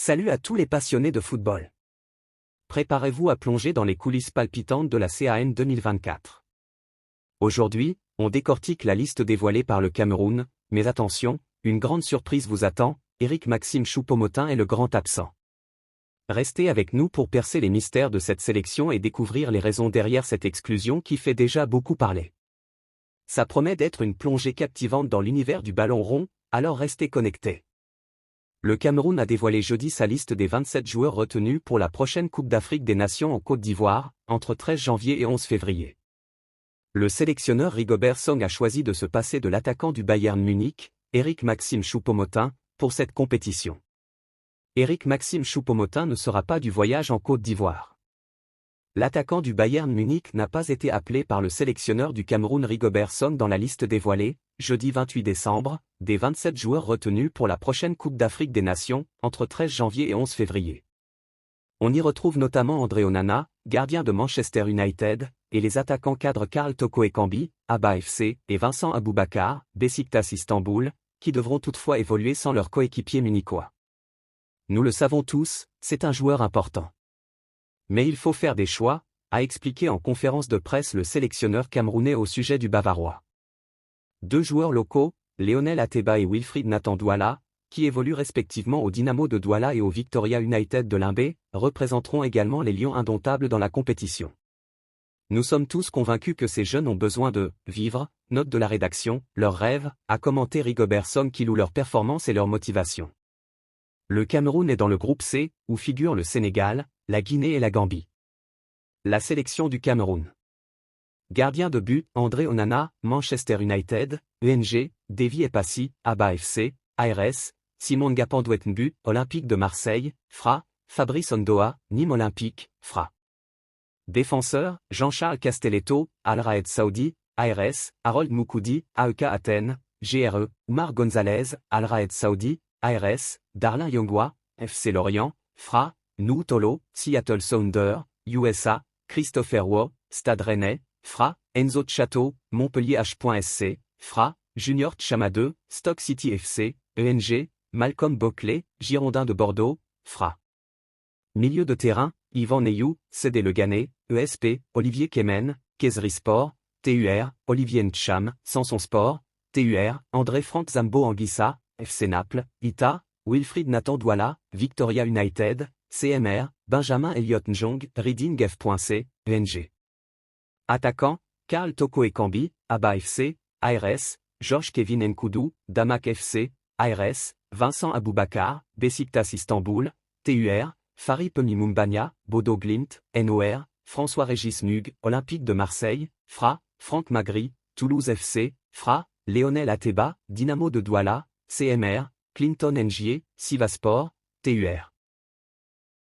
Salut à tous les passionnés de football. Préparez-vous à plonger dans les coulisses palpitantes de la CAN 2024. Aujourd'hui, on décortique la liste dévoilée par le Cameroun, mais attention, une grande surprise vous attend, Éric-Maxime Choupo-Moting est le grand absent. Restez avec nous pour percer les mystères de cette sélection et découvrir les raisons derrière cette exclusion qui fait déjà beaucoup parler. Ça promet d'être une plongée captivante dans l'univers du ballon rond, alors restez connectés. Le Cameroun a dévoilé jeudi sa liste des 27 joueurs retenus pour la prochaine Coupe d'Afrique des Nations en Côte d'Ivoire, entre 13 janvier et 11 février. Le sélectionneur Rigobert Song a choisi de se passer de l'attaquant du Bayern Munich, Éric-Maxime Choupo-Moting, pour cette compétition. Éric-Maxime Choupo-Moting ne sera pas du voyage en Côte d'Ivoire. L'attaquant du Bayern Munich n'a pas été appelé par le sélectionneur du Cameroun Rigobert Song dans la liste dévoilée, jeudi 28 décembre, des 27 joueurs retenus pour la prochaine Coupe d'Afrique des Nations, entre 13 janvier et 11 février. On y retrouve notamment André Onana, gardien de Manchester United, et les attaquants cadres Karl Toko Ekambi, Aba FC, et Vincent Aboubakar, Beşiktaş Istanbul, qui devront toutefois évoluer sans leur coéquipier munichois. Nous le savons tous, c'est un joueur important. Mais il faut faire des choix, a expliqué en conférence de presse le sélectionneur camerounais au sujet du Bavarois. Deux joueurs locaux, Lionel Ateba et Wilfried Nathan Douala, qui évoluent respectivement au Dynamo de Douala et au Victoria United de Limbé, représenteront également les Lions indomptables dans la compétition. Nous sommes tous convaincus que ces jeunes ont besoin de « vivre », note de la rédaction, leurs rêves, a commenté Rigobert Song qui loue leur performance et leur motivation. Le Cameroun est dans le groupe C, où figurent le Sénégal, la Guinée et la Gambie. La sélection du Cameroun. Gardien de but, André Onana, Manchester United, ENG, Davy Epassi, Aba FC, ARS, Simon Ngapandouetnbu, Olympique de Marseille, FRA, Fabrice Ondoa, Nîmes Olympique, FRA. Défenseur, Jean-Charles Castelletto, Al Raed Saoudi, ARS, Harold Moukoudi, AEK Athènes, GRE, Oumar Gonzalez, Al Raed Saoudi, ARS, Darlin Yongwa, FC Lorient, FRA, Nou Tolo, Seattle Sounders, USA, Christopher Waugh, Stade Rennais, FRA, Enzo Chateau, Montpellier H.SC, FRA, Junior Tchama2, Stock City FC, ENG, Malcolm Boclé, Girondins de Bordeaux, FRA. Milieu de terrain, Yvan Neyou, CD Le Gannet, ESP, Olivier Kemen, Kezri Sport, TUR, Olivier Ntcham, Sanson Sport, TUR, André Franck Zambo Anguissa, FC Naples, ITA, Wilfried Nathan Douala, Victoria United, CMR, Benjamin Elliott Njong, Reading F.C, ENG. Attaquant, Karl Toko Ekambi, Aba FC, ARS, Georges Kevin Nkoudou, Damak FC, ARS, Vincent Aboubakar, Beşiktaş Istanbul, TUR, Fari Pemi-Mumbania, Bodo Glimt, NOR, François-Régis Nug, Olympique de Marseille, FRA, Franck Magri, Toulouse FC, FRA, Lionel Ateba, Dynamo de Douala, CMR, Clinton Ngier, Sivaspor, TUR.